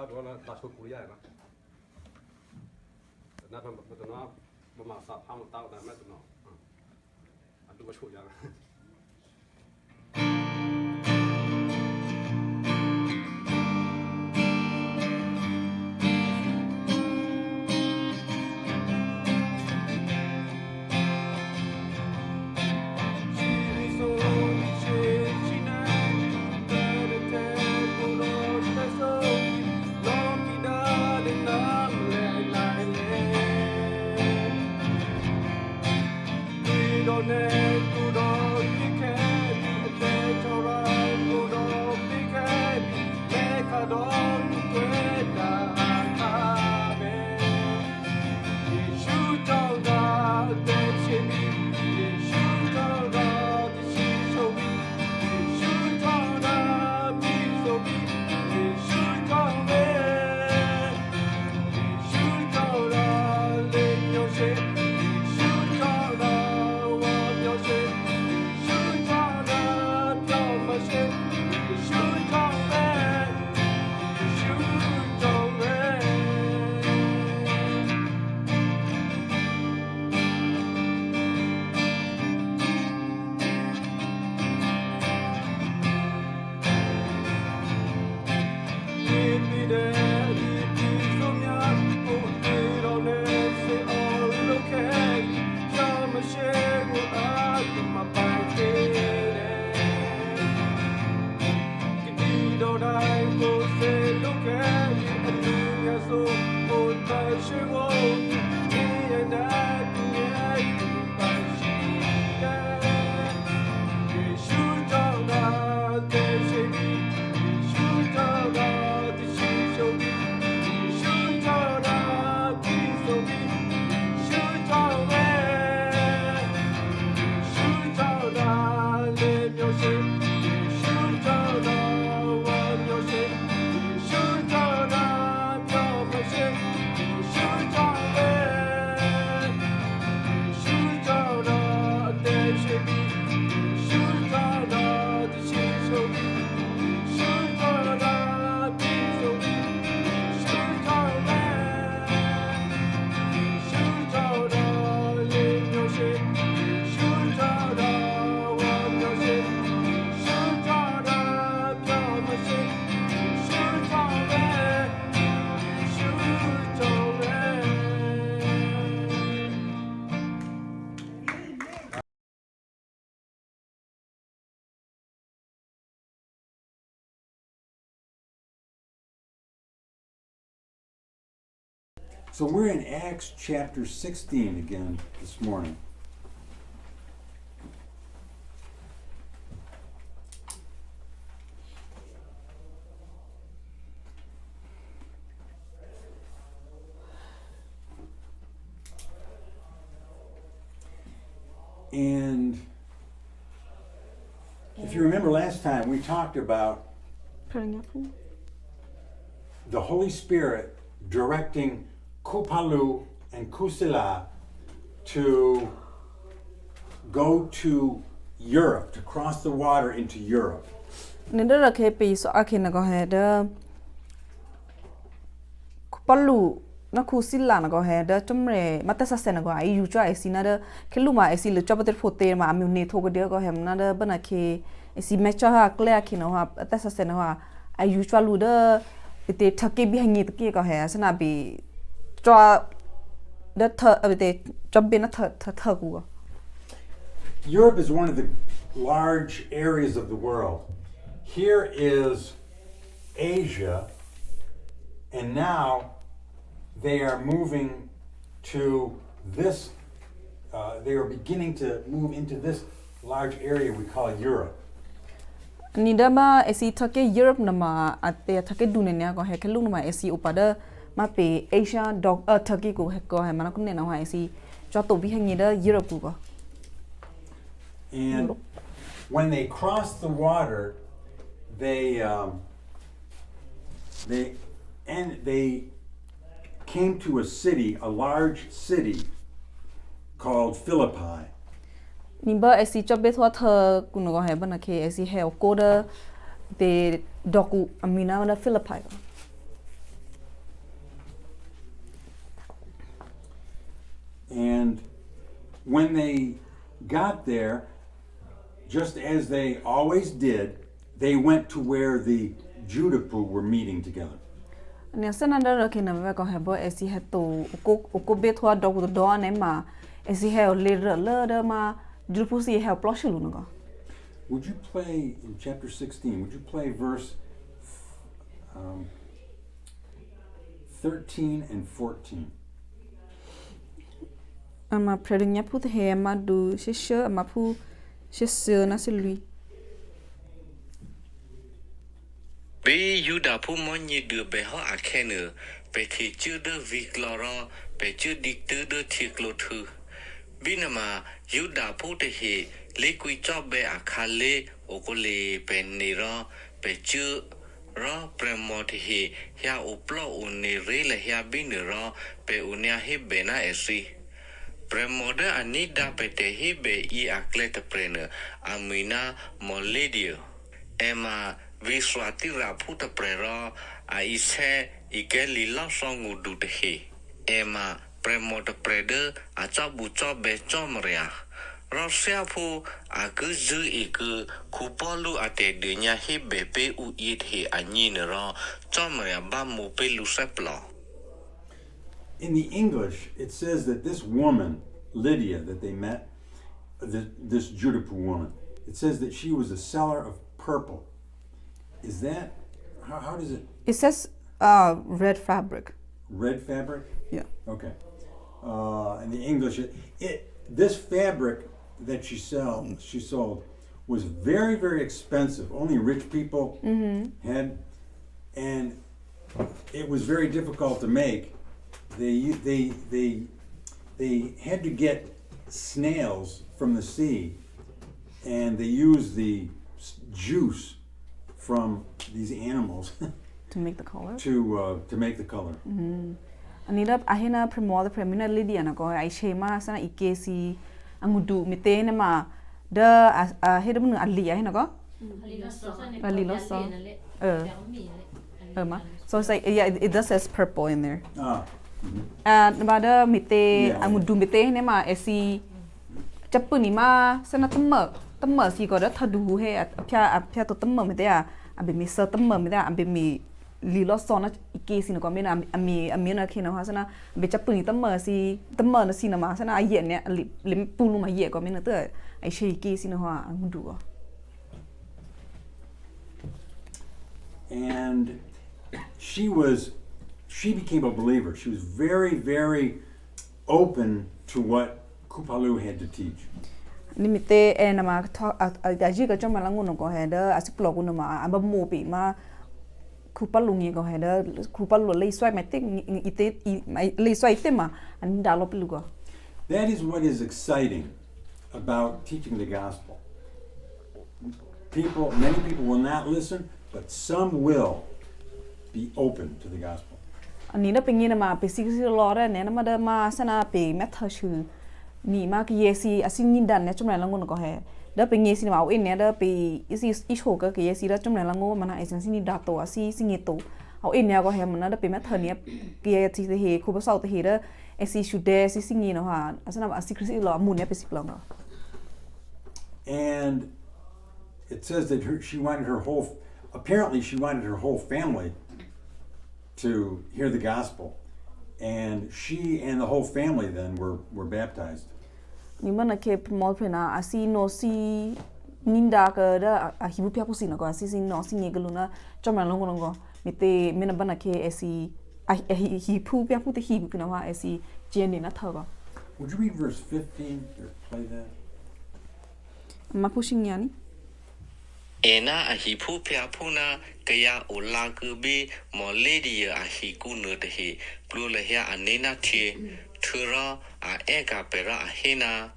ta đó là ta chụp bụi vậy mà nó phải nó mà sạp ham một tao là mấy tụi nó anh tôi có chụp vậy So we're in Acts chapter 16 again this morning. And if you remember last time, we talked about the Holy Spirit directing Kupalu and Kusila to go to Europe, to cross the water into Europe. Nindera ke pi so akina go heda Kupalu na Kusila na go heda tumre matasa sena go ai yu cha esi na da keluma esi le chopater phote ma ami ne thogo de go hem na da bana ke esi mecha ha clear kina ha atasa sena ha ai yu cha lu da ite thake bi hangi ke go he sana bi cho the jump in a Europe is one of the large areas of the world. Here is Asia, and now they are moving to this, they are beginning to move into this large area we call Europe. Nidama esi take Europe nama ate take dunia go he kelu nama esi upada ma pe Asia dog Turkey go he mana kunne na esi cho to bi hangi da Europe go. And when they crossed the water, they came to a city, a large city called Philippi. Nimba esi chobe thwa the kuno go he bana ke esi he ko da de doku amina na Philippi. when they got there, just as they always did, they went to where the Judapu were meeting together. Nia sana da ke na me ko hebo esi he to ko be thwa do ne ma esi he le da ma jupu si he plosh lu no. Would you play in chapter 16? Would you play verse 13 and 14? Ama predinya pu he ma du shisha ama pu shisha na silui. Be Yuda pu monye de be ho akene be thi chu de vikloro be chu dik de thiklo thu binama Yuda pu te he le kui cho be akhale okole be ne ro be chu ro premo te he ya uplo une re le ya bin ro be unya he be na esi premo de anida be te he be I akle te prene amina moledio ema Viswatira puta prero a ise ike lila songu dudehi. Ema premo de prede a chabu chobe chomria. Rosia pu a guzu iku kupolu ate dunya hi bepe u it hi anyinero chomria bamu pe luseplo. In the English, it says that this woman, Lydia, that they met, this Judapu woman, it says that she was a seller of purple. Is that, how does it? It says red fabric. Red fabric? Yeah. Okay. In the English, this fabric that she sold was very, very expensive. Only rich people had, and it was very difficult to make. They had to get snails from the sea, and they used the juice from these animals To make the color. to make the color. Anida ahina premo the premina Lydia na ko ai shema sana ikesi angudu mite ne ma da hedum ali ahina ko ali loso ma so it's like yeah it does says purple in there and bada mite angudu mite ne ma esi chapuni ma sana tamma si ko da thadu he apya to tamma mite a abe mi sa tamma mite abe mi lilo sona ikesi no ko mena ami na khina ha sana be chapuni tamma na si na ma sana aye ne lim pulu ma ye ko mena te ai she ikesi no ha angudu ko. And she became a believer. She was very, very open to what Kupalu had to teach. Nimite na ma aji ka chama langu no ko heda asiplo ko no ma aba mo pi ma Kupalu ngi ko heda Kupalu le swai mate ite le swai tema an dalo pilu ko. That is what is exciting about teaching the gospel. Many people will not listen, but some will be open to the gospel. Ani na pengina ma pesiksi lora ne na ma da ma sana pe methachu ni ma ki yesi asin nin dan ne chumna langu no ko he da pengesi ma in ne da pe isi isho ka ki yesi da chumna langu mana ai sin ni da to asi singeto au in ne ko he mana da pe methania ki yesi te he ko ba sau te he da isi shude si singi no ha asana asi krisi lo mun ne pe siklanga. And it says that she wanted her whole family to hear the gospel, and she and the whole family then were baptized. Ni mana ke promol pena asi no si ninda ka da hibu pia pusi na ko asi si no si ngegaluna chama longo longo mite mena bana ke asi hibu pia puti hibu pina wa asi jeni na thawa. Would you read verse 15 or play that? Ma pushing yani Ena ahipu pia puna kaya olagubi moledi ahiku nudehi blulehia anena ti tura a ega pera ahina.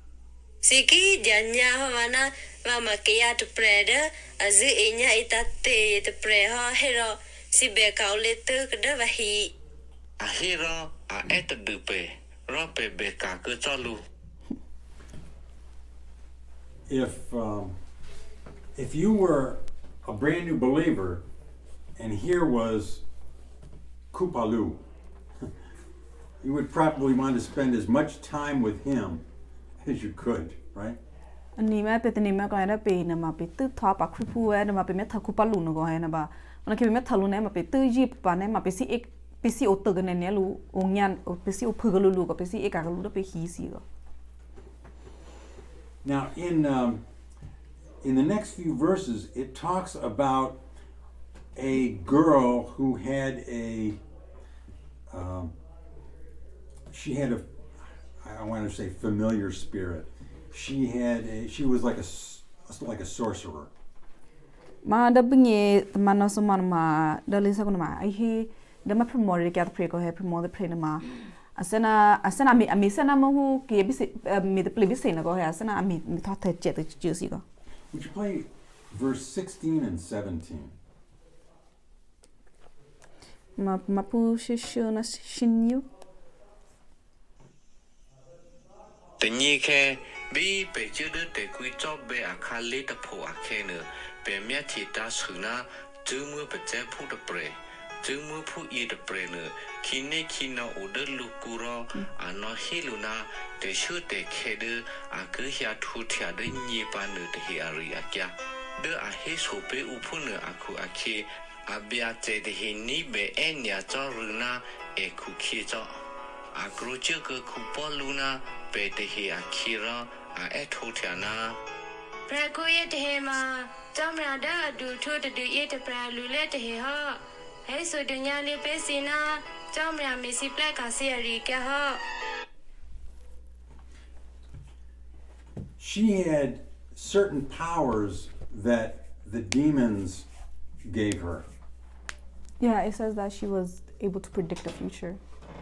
Siki janya hawana mama kaya to preda azu inya itate to preha hero si beka letu kada vahi. Ahira a eta dupe rope beka kecalu. If you were a brand new believer and here was Kupalu, you would probably want to spend as much time with him as you could, right? อันนี้แม่เป็นนี่แม่ก็ให้ได้ไปนะมาไปตื้อทอปะครูผู้นะมาไปแม่ทักคูปะลุนก็ให้นะบ่ามันคือแม่ทักลุนเนี่ยมาไปตื้อยีบปะเนี่ยมาไปสิเอกไปสิโอตึกกันเนี่ยรู้องยันไปสิโอพึกลุก็ไปสิเอกก็รู้ไปฮีสิก็ Now in the next few verses it talks about a girl who had she had I want to say familiar spirit. She was like a sorcerer. มาดับเบิลเยมันน่ะสมานมาเดลิซะคนมาไอ้เฮเดมาพรโมเรกาเพรก็ให้พรโมเดเพรนะมาอาเซนามีเซนามาฮูเกียบิสมีเดปลิบิเซนะก็ให้อาเซนามีทอดเทเจตจิสิก็ Would you play verse 16 and 17? มาพูชนะชินยู แต่ยี่แค่บีไปเจอเดือดแต่กุยจอบเบอาคาเลตโพอาแค่เนอเป็นเมียที่ตาสือนะจื้อมือไปแจ้ผู้ตะเปรจื้อมือผู้อีตะเปรเนอคินเนคินเอาอุดลูกูรออันนอฮิลูนาแต่ชื่อแต่แค่เดืออาเกยาทูเทียเดยี่ปานเนอแต่เฮียรีอาแกเดืออาเฮสูเปอุพุเนออาคูอาเคอาเบียเจเดหินีเบเอ็นยาจอรุนาเอคุเคจออากรูเจก็คูปอลูนาเปเตเฮียคีราอาเอทูเทียนาพระคุยเตเมาจอมราดาดูทูตดูเอตปราลูเลเตฮะให้สุดญาลิเปสินาจอมรามิสิแปลกาเซียริกะฮะ She had certain powers that the demons gave her. Yeah, it says that she was able to predict the future.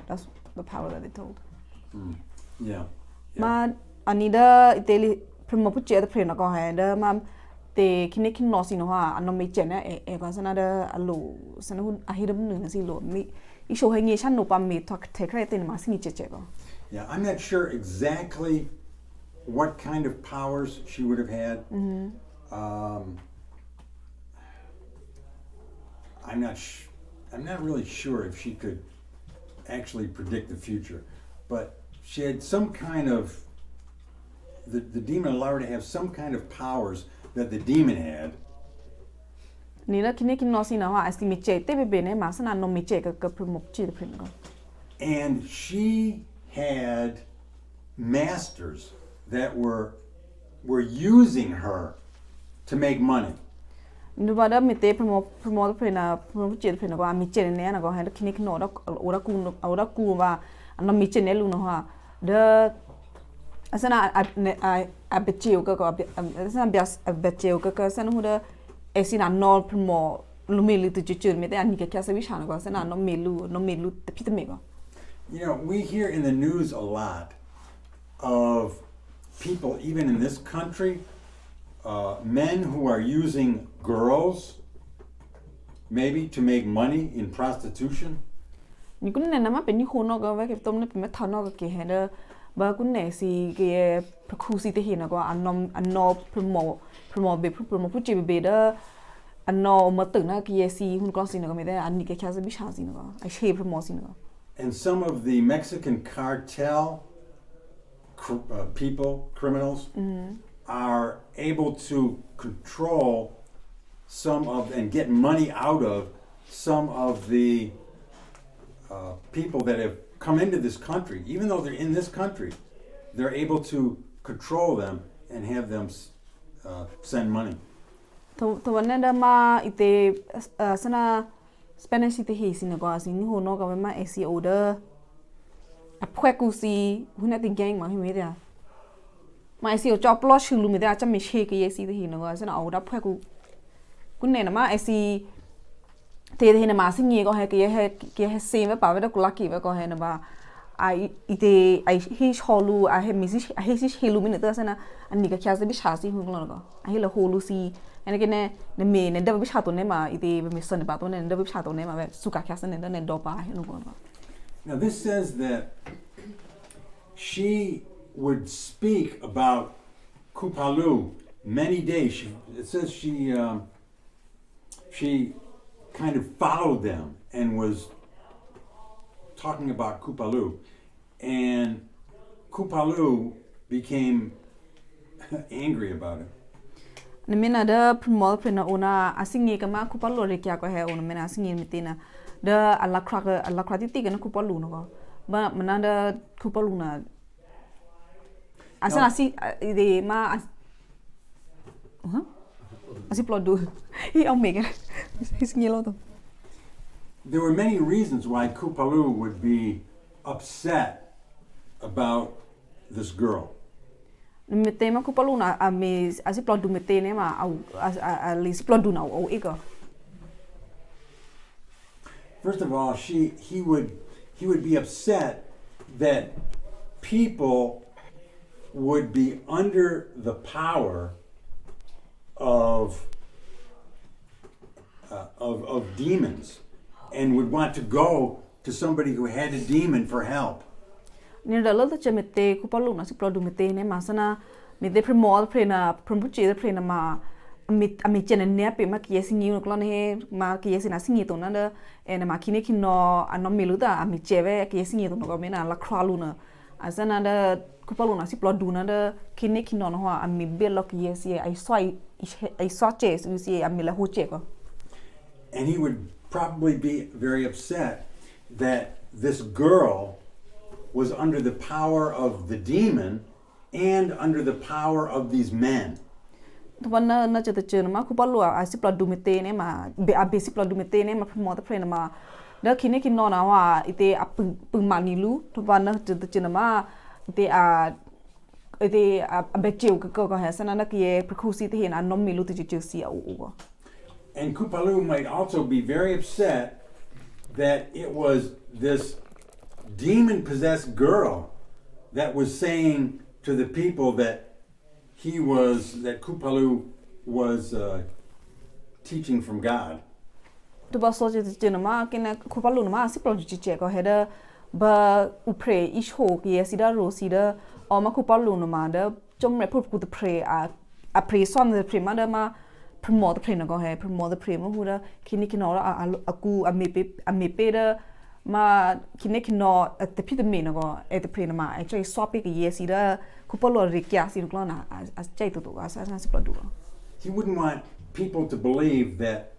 That's the power that they told. Yeah. มาอันนี้เดอเตลิพรโมพุเจตเพรนะก็ให้เดอมาเตคินคินนอสินะว่าอันนอมิเจนะเอก็ซะนะเดออะโลซะนะหุ่นอะฮิดมนึงสิโลมีอีโชให้เงชันโนปามีทอกเทคไรเตนมาสินิเจเจก็ Yeah, I'm not sure exactly what kind of powers she would have had. I'm not really sure if she could actually predict the future, but she had some kind of the demon allowed her to have some kind of powers that the demon had. นี่ละคินคินนอสินะว่าไอซิมิเจเตเบเบเนมาสนะนอมิเจก็พรโมพุเจตเพรนะก็ And she had masters that were using her to make money. ดูว่าเดอมิเตพรโมเพรนะพรโมพุเจตเพรนะก็มิเจเนนะก็ให้คินคินนอดโอรากูว่าอันนอมิเจเนลูนะว่าเดออาสนะอาเบจิโอก็อาสนะเบียสเบจิโอก็สนะฮูเดอเอซินานอลพรโมลูเมลิตจิๆมิเตอันนี้ก็แค่สวิชานะก็สนะนอเมลูตะพิตเมก็ You know, we hear in the news a lot of people, even in this country, men who are using girls, maybe to make money in prostitution. นี่คุณเนี่ยนะมาเป็นนิโคนก็ว่าเก็บต้มเนี่ยเป็นเมทัลนอกก็เกเฮเดอร์บางคุณเนี่ยสิเกพระครูสิเตเห็นก็อันนอพรโมเบพรโมผู้จีเบเดอร์อันนอมาตึกนะเกซีหุ่นกลอสินะก็ไม่ได้อันนี้ก็แค่จะบิชาสินะก็ไอเชพรโมสินะก็ And some of the Mexican cartel people, criminals, are able to control some of and get money out of some of the people that have come into this country. Even though they're in this country, they're able to control them and have them send money. ตัวนั้นเดมาอิเตสนะสเปนสิเตเฮสินะก็สินิโคนก็มาเอซีโอเดอร์อะพวกกูซีหุ่นน่ะติงแกงมาให้เมเดียมาเอซีโอจอบลอชื่อลูเมเดียจะไม่เชกเยซีเตเฮนะก็สนะเอาดับพวกกูเนี่ยนะมาเอซีเตเฮนะมาสิงเงก็ให้เกให้เซมไปป่าวได้กูลักกี้ไปก็ให้นะบ่าไออิเตไอเฮชอลูไอเฮมิซิไอเฮซิเฮลูมิเนเตอร์สนะอันนี้ก็แค่จะบิชาสิหุ่นก็ไอเฮละโฮลูซีอันนี้ก็เนี่ยเมย์เนี่ยเดบิชาตัวเนี่ยมาอีเดเป็นมิสเซนต์ป่ะตัวเนี่ยเดบิชาตัวเนี่ยมาแบบสุกาแคสเนี่ยเนี่ยดอปาให้ลูกคนก็ Now this says that she would speak about Kupalu many days. It says she kind of followed them and was talking about Kupalu. And Kupalu became angry about it. Nemena da promote prena ona asingi kama kupalo rekia ko he ona mena asingi mitina da alakra titi kana kupalu no ba mananda kupalu na asana si de ma asi plodu hi au mega isingi lo to. There were many reasons why Kupalu would be upset about this girl. Mete ma kupalu na ame asi plodu mete ne ma au ali si plodu na au ega. First of all, he would be upset that people would be under the power of demons and would want to go to somebody who had a demon for help. Ni da lo ta mete kupalu na si plodu mete ne ma sana mete promote prena promuche prena ma ami chene ne pe ma kiesi ngi no klon he ma kiesi na singi to na da ena ma kine kino ano miluta ami cheve kiesi ngi to no mena la kralu na asana da kupalu na si plodu na da kine kino no ha ami belo kiesi ai so che su si ami la ho che ko. And he would probably be very upset that this girl was under the power of the demon and under the power of these men. Wana na chete chena ma kupalu a si plodu mete ne ma be a basic plodu mete ne ma promote prena ma da kine kino na wa ite a pung manilu to wana chete chena ma ite a bechiu ko ha sana na kie prekusi te na no milu te chusi a u. And Kupalu might also be very upset that it was this demon-possessed girl that was saying to the people that Kupalu was teaching from God. Tu ba so je chena ma kena Kupalu ma si plodu che ko heda ba upre isho ki sida ro sida o ma Kupalu no ma da chom re put ku the pray a pray son the pray ma da ma promote prena go he promote pre mo hura kini kinora aku amepe da ma kine kino at the pit me no go at the prena ma actually swap ke yesi da kupolo rikia si no na as chai to as si plodu. He wouldn't want people to believe that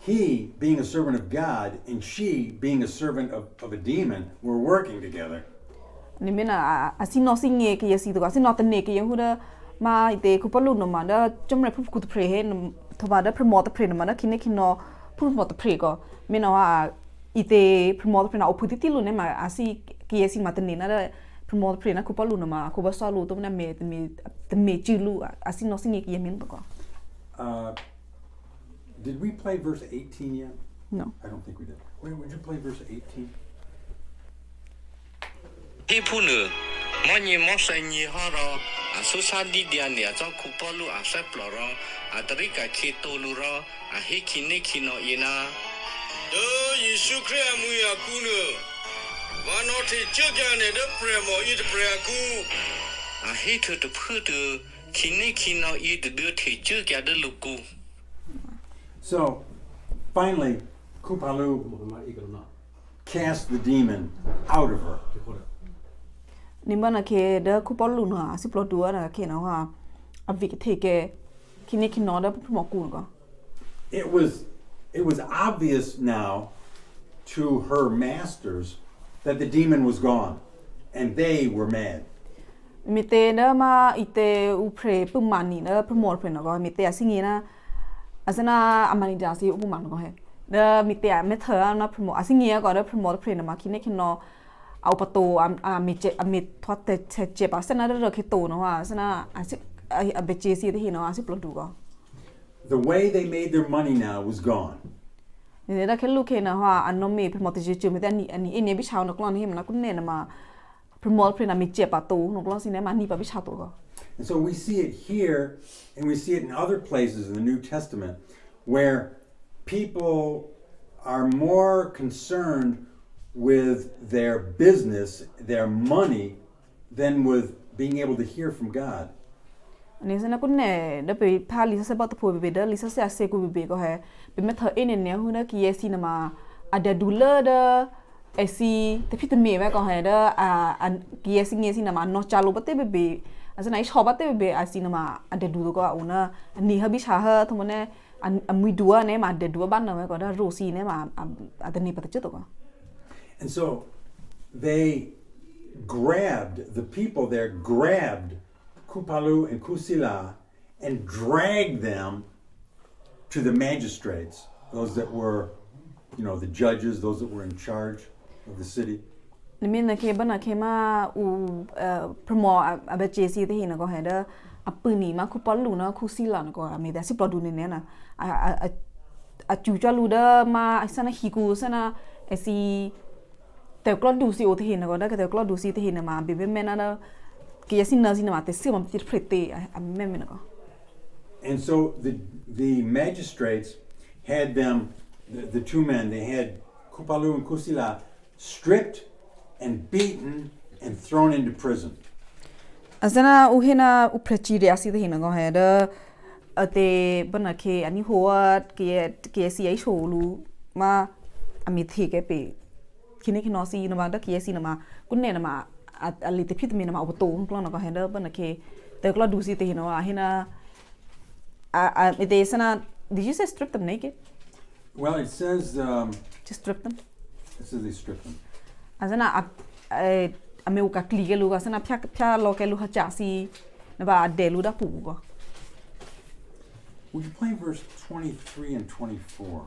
he, being a servant of God, and she, being a servant of a demon, were working together. Ni mena asino singe ke yesi to asino tane ke hura ma ite kupolo no ma da chomre pu ku pre he thoba da promote pre no ma da kine kino promote pre go mena wa ite promote pre na oputi tilu ne ma asi ke yesi ma tane na da promote pre na kupolo no ma ko ba salu to na me chilu asino singe ke yemin to ko. Did we play verse 18 yet? No. I don't think we did. Wait, would you play verse 18? Hi punu monyi mosa ni haro asusa di dia ni aso kupalu asep loro atrika kitolu ro ahikini kino ina do Yesu Christ mu ya kunu wanoti chogane de premo it preku ahitu to putu kini kino it de ti chogya de luku. So, finally, Kupalu cast the demon out of her. Nimana ke da kupolo no si plodu na ke na ha avik teke kine kino da promo ku go. It was obvious now to her masters that the demon was gone, and they were mad. Mite da ma ite upre pumani na promo pre na go mite asingi na asana amani da si upuman go he. Da mite a mether na promo asingi go da promo pre na ma kine kino au pato ami thote che pa sana da ke to no ha sana asi a beche si de no asi plodu go. The way they made their money now was gone. Ni da ke lu ke na ha anomi promote je chu me da ni ene bi chao no klon him na kun ne na ma promote pre na mi che pa to no klon si ne ma ni pa bi chao to go. And so we see it here, and we see it in other places in the New Testament, where people are more concerned with their business, their money, than with being able to hear from God. Ni sana kun ne da pe pa li sa ba to po be da li sa se ku be ko he be me tho ene ne hu na ki yesi na ma ada dula da ai si te phit me ba ko ha da kia si nge si na ma no cha lo ba te be asana ai shoba te be ai si na ma ade du ko una ni ha bi cha ha thomane amui dua ne ma de dua ban na ko da ro si ne ma adani pa te ko. And so they grabbed, the people there grabbed Kupalu and Kusila and dragged them to the magistrates, those that were, the judges, those that were in charge of the city. Ni min na ke bana ke ma u promo abeje si te hina ko heda apuni ma Kupalu na Kusila na ko me da si produ ne na a chu cha lu da ma sana hiku sana esi te klo du si o te hina ko da ke te klo du si te hina ma bebe mena da ke si na si na ma te si ma ti prete a me na ko. And so the magistrates had them, the two men, they had Kupalu and Kusila stripped and beaten and thrown into prison. Asana uhena uprechi de asi hina go heda ate bana ke ani hoa ke si ai cholu ma ami the ke pe kine kino si na ba da ke si na ma kunne na ma ali te phit me na ma oto plan na go heda bana ke te kla du si te hina wa hina it is did you say strip them naked? Well, it says Just strip them. it says they stripped them. Asana ame uka klige lu asana pya lo ke lu ha cha si na ba de lu da pu go. Would you play verse 23 and 24?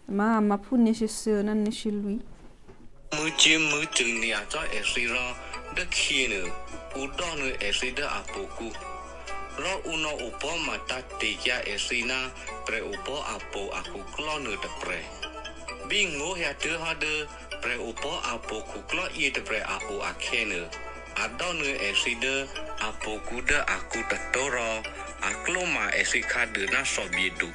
Ma pu ni shi se na ni shi lui. Mu chi mu chung ni a cho e si ro de khi nu u do nu e si de a po ku ro u no u po ma ta ti ya e si na pre u po a po a ku klo nu de pre bing mo ya te ha de pre u po a po ku klo i de pre a u a khe nu a do nu e si de a po ku de a ku ta to ro a klo ma e si kha de na so bi du.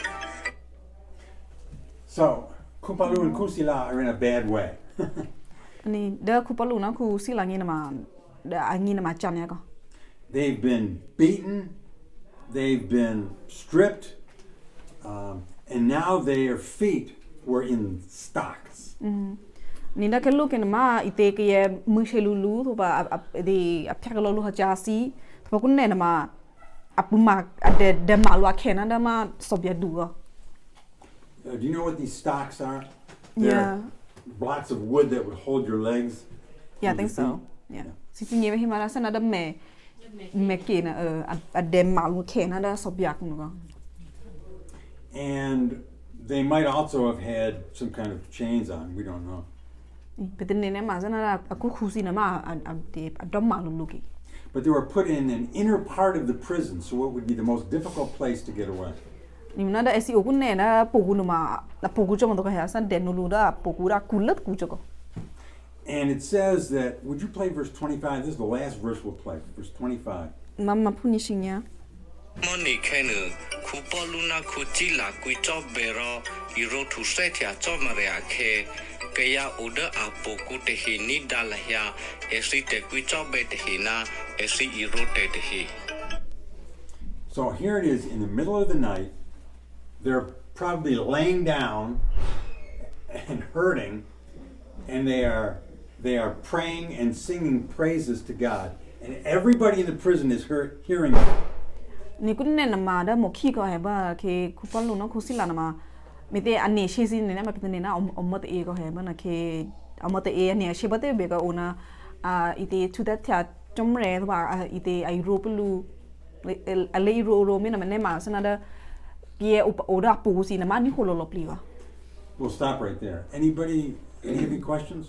So, Kupalu and Kusila are in a bad way. Ni da ku palu na ku si la ngi na ma da angi na ma chan ya ko. They've been beaten, they've been stripped, and now their feet were in stocks. Ni da ke lu ke na ma ite ke ye mu she lu lu to ba de a phya lo lu ha cha si to ku ne na ma apu ma de ma lu a ke na da ma so bia du go. Do you know what these stocks are? Yeah. Blocks of wood that would hold your legs. Yeah, I think so. Yeah. Si ti nge hi ma ra sana da me ke na a de ma lu ke na da so bia ku go. And they might also have had some kind of chains on. We don't know. But then ne ma sana da aku khu si na ma a dom ma lu ki. But they were put in an inner part of the prison, so it would be the most difficult place to get away. Ni na da esi oku ne na pogu no ma na pogu jo mo ko ha san de no lu da pogu ra kulat ku jo ko. And it says that, would you play verse 25? This is the last verse we'll play, verse 25. Mama puni shinya. Money can ku po lu na ku chi la ku cho be ro I ro thu se thya cho ma ya khe ke ya u de a po ku te hi ni da la ya e si te ku cho be te hi na e si I ro te te hi. So here it is in the middle of the night. They're probably laying down and hurting, and they are praying and singing praises to God, and everybody in the prison is hearing it. Ni kun ne na ma da mo khi ko ha ba ke ku pon lu no ku si la na ma me te ani shi si ne na ma pe ne na mo te e ko ha ba na ke mo te e ani shi ba te be ka ona ite tu da thya chom re ba ite ai ro plu a le ro me na ne ma sana da ye ora pu si na ma ni ko lo pli wa. We'll stop right there. Any questions?